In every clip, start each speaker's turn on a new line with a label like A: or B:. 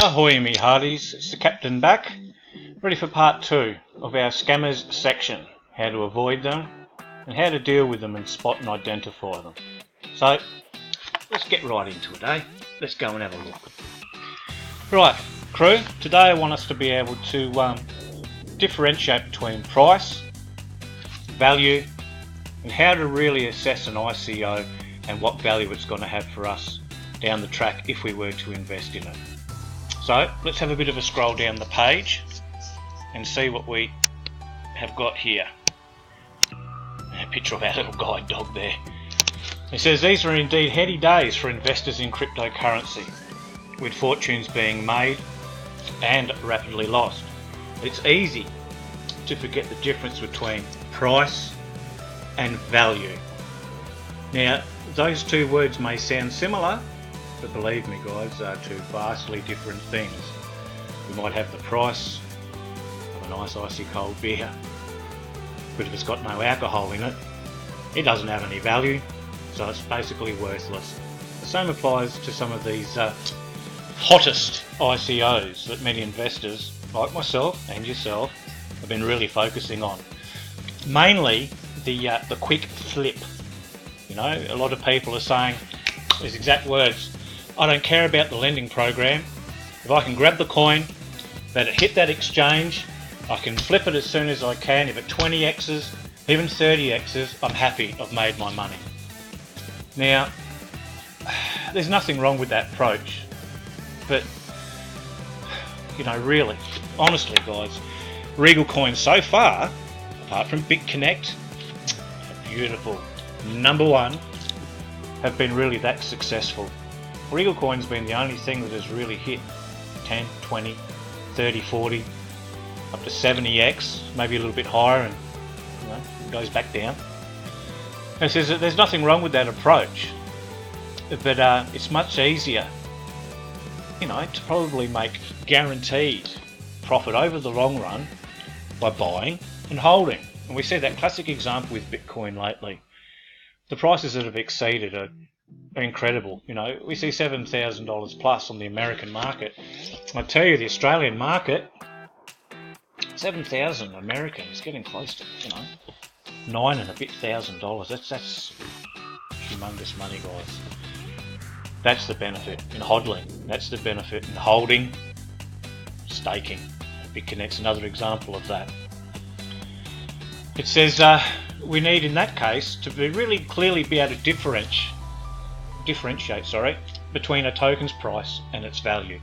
A: Ahoy me hearties, it's the Captain back, ready for part 2 of our scammers section, how to avoid them and how to deal with them and spot and identify them. So let's get right into it, eh? Let's go and have a look. Right, crew, today I want us to be able to differentiate between price, value and how to really assess an ICO and what value it's going to have for us down the track if we were to invest in it. So let's have a bit of a scroll down the page and see what we have got here. A picture of our little guide dog there. It says these are indeed heady days for investors in cryptocurrency, with fortunes being made and rapidly lost. It's easy to forget the difference between price and value. Now, those two words may sound similar, but believe me guys, they are two vastly different things. You might have the price of a nice icy cold beer, but if it's got no alcohol in it, it doesn't have any value, so it's basically worthless. The same applies to some of these hottest ICOs that many investors, like myself and yourself, have been really focusing on. Mainly the quick flip. You know, a lot of people are saying these exact words: I don't care about the lending program. If I can grab the coin, let it hit that exchange, I can flip it as soon as I can. If it 20x's, even 30x's, I'm happy, I've made my money. Now, there's nothing wrong with that approach, but you know, really, honestly guys, Regal coins so far, apart from BitConnect, beautiful, number one, have been really that successful. Regal coin's been the only thing that has really hit 10, 20, 30, 40, up to 70x, maybe a little bit higher, and you know, it goes back down. And it says that there's nothing wrong with that approach, but it's much easier, you know, to probably make guaranteed profit over the long run by buying and holding. And we see that classic example with Bitcoin lately. The prices that have exceeded are incredible. You know, we see $7,000 plus on the American market. I tell you, the Australian market, 7,000 American is getting close to, you know, $9,000 and a bit. That's humongous money, guys. That's the benefit in hodling. That's the benefit in holding, staking. BitConnect's another example of that. It says we need, in that case, to be really clearly be able to differentiate between a token's price and its value.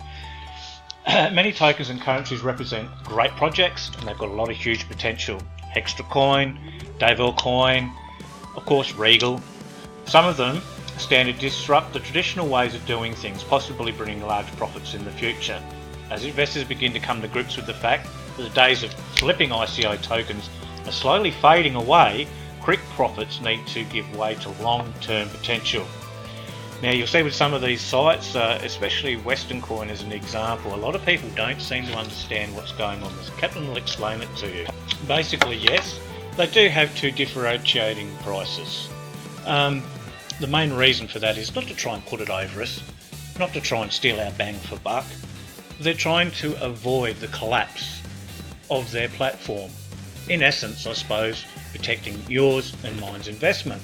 A: Many tokens and currencies represent great projects, and they've got a lot of huge potential. Extra Coin, Devil Coin, of course Regal. Some of them stand to disrupt the traditional ways of doing things, possibly bringing large profits in the future. As investors begin to come to grips with the fact that the days of flipping ICO tokens are slowly fading away, quick profits need to give way to long-term potential. Now, you'll see with some of these sites, especially Western Coin as an example, a lot of people don't seem to understand what's going on. The Captain will explain it to you. Basically, yes, they do have two differentiating prices. The main reason for that is not to try and put it over us, not to try and steal our bang for buck. They're trying to avoid the collapse of their platform. In essence, I suppose, protecting yours and mine's investment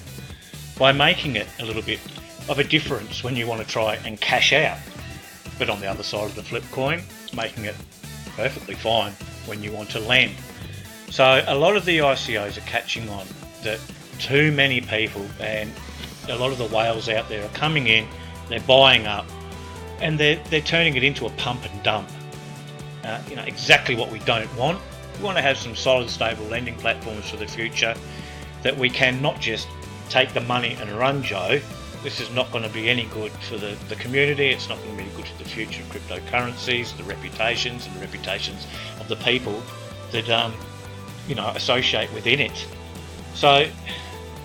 A: by making it a little bit of a difference when you want to try and cash out. But on the other side of the flip coin, making it perfectly fine when you want to lend. So a lot of the ICOs are catching on that too many people and a lot of the whales out there are coming in, they're buying up, and they're turning it into a pump and dump. You know, exactly what we don't want. We want to have some solid, stable lending platforms for the future that we can not just take the money and run, Joe. This is not going to be any good for the community. It's not going to be good for the future of cryptocurrencies, the reputations of the people that you know, associate within it. So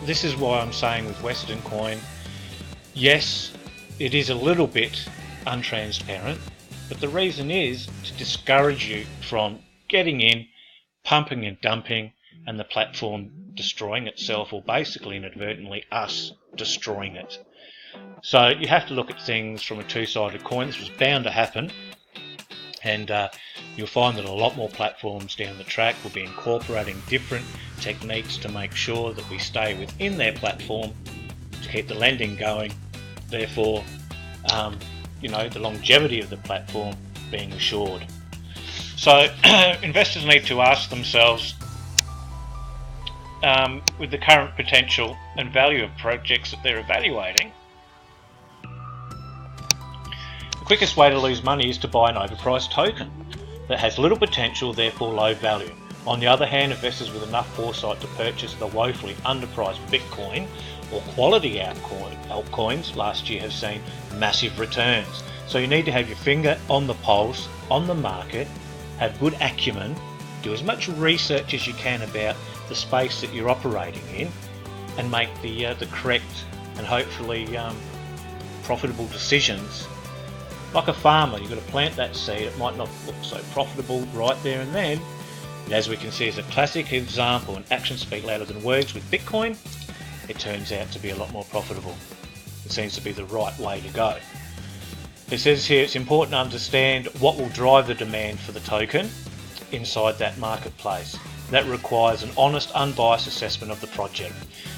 A: this is why I'm saying with Western Coin, yes, it is a little bit untransparent, but the reason is to discourage you from getting in, pumping and dumping, and the platform destroying itself, or basically inadvertently us destroying it. So you have to look at things from a two-sided coin. This was bound to happen. And you'll find that a lot more platforms down the track will be incorporating different techniques to make sure that we stay within their platform to keep the lending going, therefore the longevity of the platform being assured. So investors need to ask themselves, with the current potential and value of projects that they're evaluating, the quickest way to lose money is to buy an overpriced token that has little potential, therefore low value. On the other hand, investors with enough foresight to purchase the woefully underpriced Bitcoin or quality altcoins last year have seen massive returns. So you need to have your finger on the pulse, on the market, have good acumen, do as much research as you can about the space that you're operating in, and make the correct and hopefully profitable decisions. Like a farmer, you've got to plant that seed. It might not look so profitable right there and then, but as we can see as a classic example, and actions speak louder than words with Bitcoin, it turns out to be a lot more profitable. It seems to be the right way to go. It says here it's important to understand what will drive the demand for the token inside that marketplace. That requires an honest, unbiased assessment of the project.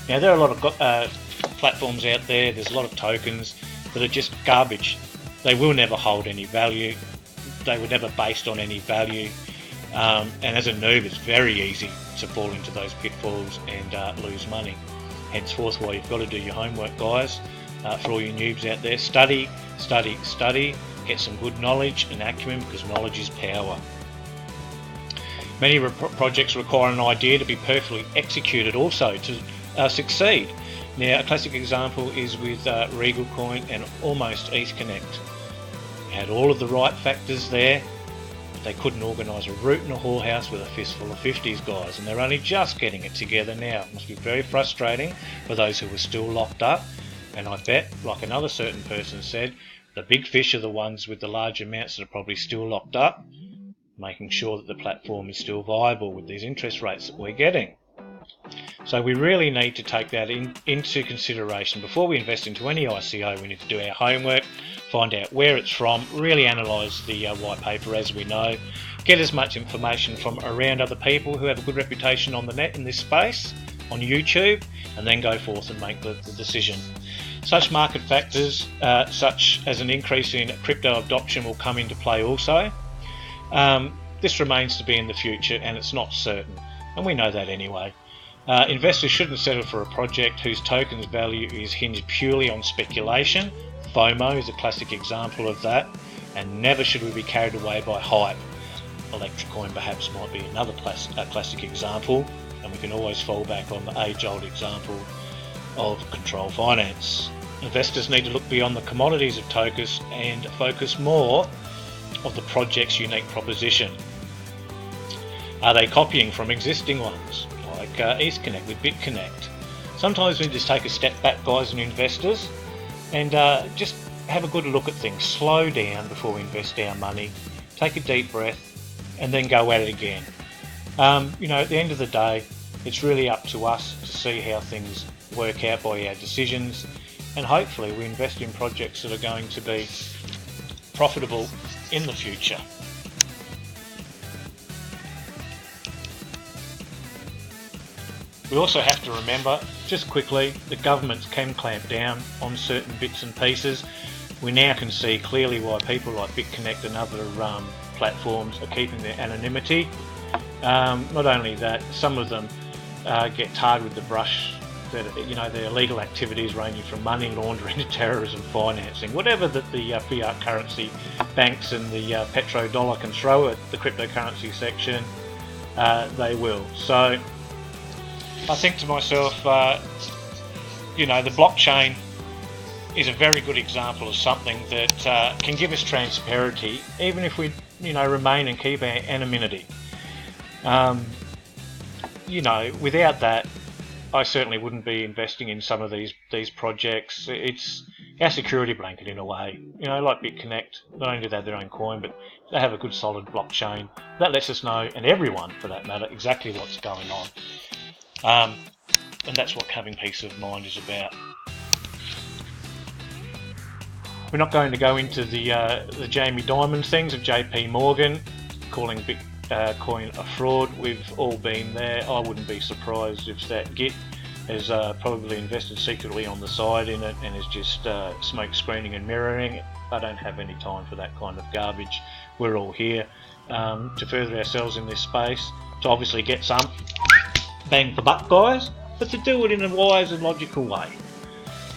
A: Now, there are a lot of platforms out there, there's a lot of tokens that are just garbage. They will never hold any value, they were never based on any value, and as a noob it's very easy to fall into those pitfalls and lose money. Henceforth, why you've got to do your homework, guys. For all you noobs out there, study, get some good knowledge and acumen, because knowledge is power. Many projects require an idea to be perfectly executed also to succeed. Now, a classic example is with Regal Coin and almost ETHConnect. They had all of the right factors there, but they couldn't organise a route in a whorehouse with a fistful of 50s guys, and they're only just getting it together now. It must be very frustrating for those who are still locked up, and I bet, like another certain person said, the big fish are the ones with the large amounts that are probably still locked up, making sure that the platform is still viable with these interest rates that we're getting. So we really need to take that into consideration. Before we invest into any ICO, we need to do our homework, find out where it's from, really analyse the white paper as we know, get as much information from around other people who have a good reputation on the net in this space, on YouTube, and then go forth and make the decision. Such market factors, such as an increase in crypto adoption, will come into play also. This remains to be in the future, and it's not certain, and we know that anyway. Investors shouldn't settle for a project whose token's value is hinged purely on speculation. FOMO is a classic example of that, and never should we be carried away by hype. Electrocoin perhaps might be another classic example, and we can always fall back on the age-old example of control finance. Investors need to look beyond the commodities of tokens and focus more of the project's unique proposition. Are they copying from existing ones, like ETHConnect with BitConnect? Sometimes we just take a step back, guys and investors, and just have a good look at things. Slow down before we invest our money, take a deep breath, and then go at it again. At the end of the day, it's really up to us to see how things work out by our decisions, and hopefully we invest in projects that are going to be profitable in the future. We also have to remember, just quickly, that governments can clamp down on certain bits and pieces. We now can see clearly why people like BitConnect and other platforms are keeping their anonymity. Not only that, some of them get tarred with the brush. That, their illegal activities ranging from money laundering to terrorism financing, whatever that the fiat currency banks and the petrodollar can throw at the cryptocurrency section, they will. So I think to myself, the blockchain is a very good example of something that can give us transparency, even if we, remain and keep our anonymity. Without that, I certainly wouldn't be investing in some of these projects. It's our security blanket in a way. Like BitConnect, not only do they have their own coin, but they have a good solid blockchain. That lets us know, and everyone for that matter, exactly what's going on. And that's what having peace of mind is about. We're not going to go into the Jamie Dimon things of JP Morgan calling Bitcoin a fraud. We've all been there. I wouldn't be surprised if that git has probably invested secretly on the side in it and is just smoke screening and mirroring. I don't have any time for that kind of garbage. We're all here to further ourselves in this space, to obviously get some bang for buck, guys, but to do it in a wise and logical way.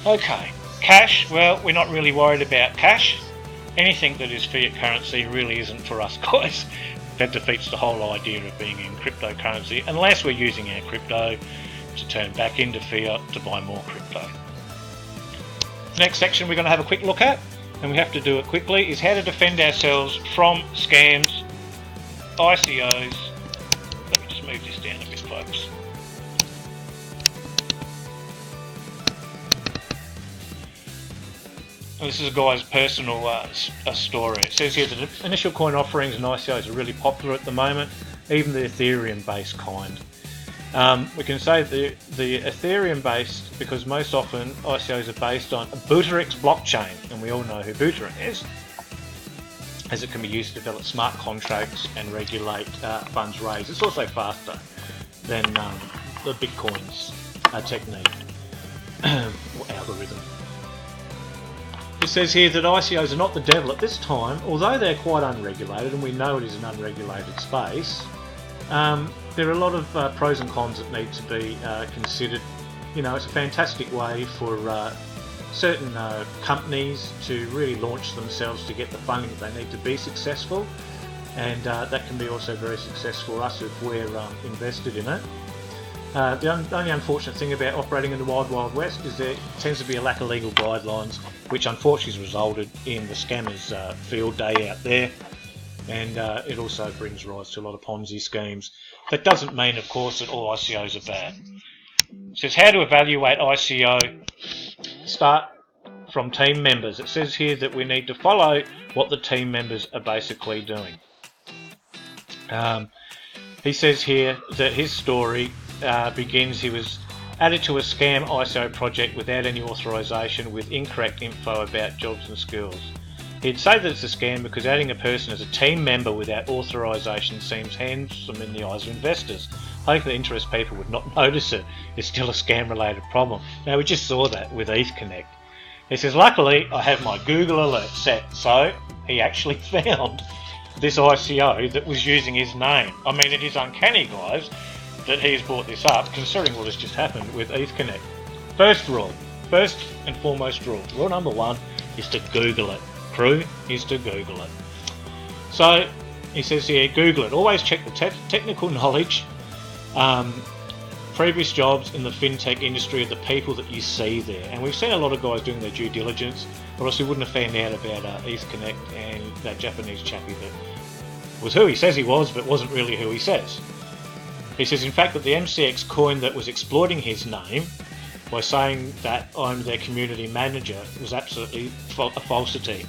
A: Okay, cash, well, we're not really worried about cash. Anything that is fiat currency really isn't for us, guys. That defeats the whole idea of being in cryptocurrency, unless we're using our crypto to turn back into fiat to buy more crypto. Next section we're going to have a quick look at, and we have to do it quickly, is how to defend ourselves from scams, ICOs. Let me just move this down a bit, folks. This is a guy's personal story. It says here that initial coin offerings and ICOs are really popular at the moment, even the Ethereum based kind. We can say the Ethereum based because most often ICOs are based on a Buterin blockchain, and we all know who Buterin is, as it can be used to develop smart contracts and regulate funds raised. It's also faster than the Bitcoin's technique algorithm. It says here that ICOs are not the devil at this time, although they're quite unregulated, and we know it is an unregulated space. There are a lot of pros and cons that need to be considered. You know, it's a fantastic way for certain companies to really launch themselves to get the funding that they need to be successful, and that can be also very successful for us if we're invested in it. The only unfortunate thing about operating in the Wild Wild West is there tends to be a lack of legal guidelines, which unfortunately has resulted in the scammers' field day out there, and it also brings rise to a lot of Ponzi schemes. That doesn't mean, of course, that all ICOs are bad. It says how to evaluate ICO. Start from team members. It says here that we need to follow what the team members are basically doing. He says here that his story begins, he was added to a scam ICO project without any authorization with incorrect info about jobs and skills. He'd say that it's a scam because adding a person as a team member without authorization seems handsome in the eyes of investors. Hopefully interest people would not notice it. It's still a scam related problem. Now we just saw that with ETHConnect. He says, luckily I have my Google alert set, so he actually found this ICO that was using his name. I mean, it is uncanny, guys, that he's brought this up, considering what has just happened with ETHConnect. First rule, first and foremost rule, rule number one is to Google it. Crew is to Google it. So he says here, Google it. Always check the technical knowledge, previous jobs in the fintech industry of the people that you see there. And we've seen a lot of guys doing their due diligence, or else we wouldn't have found out about ETHConnect and that Japanese chappie that was who he says he was, but wasn't really who he says. He says, in fact, that the MCX coin that was exploiting his name by saying that I'm their community manager was absolutely a falsity.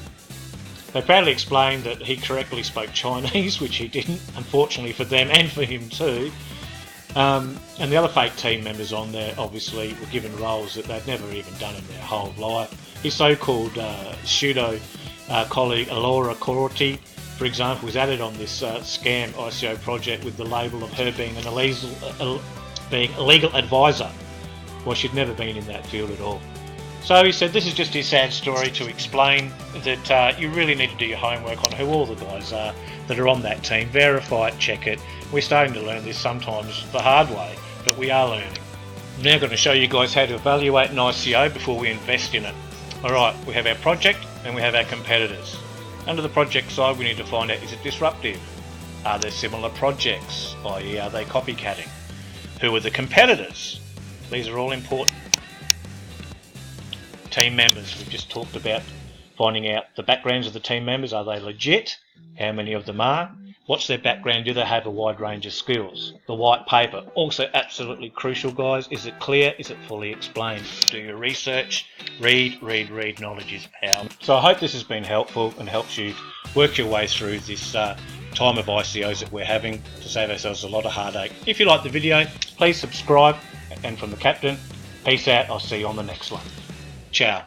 A: They proudly explained that he correctly spoke Chinese, which he didn't, unfortunately for them and for him too. And the other fake team members on there obviously were given roles that they'd never even done in their whole life. His so-called pseudo colleague Alora Corti, for example, was added on this scam ICO project with the label of her being an illegal advisor. Well, she'd never been in that field at all. So he said this is just his sad story to explain that you really need to do your homework on who all the guys are that are on that team. Verify it, check it. We're starting to learn this sometimes the hard way, but we are learning. I'm now going to show you guys how to evaluate an ICO before we invest in it. Alright, we have our project and we have our competitors. Under the project side, we need to find out, is it disruptive? Are there similar projects, i.e. are they copycatting? Who are the competitors? These are all important. Team members, we've just talked about finding out the backgrounds of the team members. Are they legit? How many of them are? What's their background? Do they have a wide range of skills? The white paper, also absolutely crucial, guys. Is it clear? Is it fully explained? Do your research. Read. Knowledge is power. So I hope this has been helpful and helps you work your way through this time of ICOs that we're having to save ourselves a lot of heartache. If you liked the video, please subscribe. And from the Captain, peace out. I'll see you on the next one. Ciao.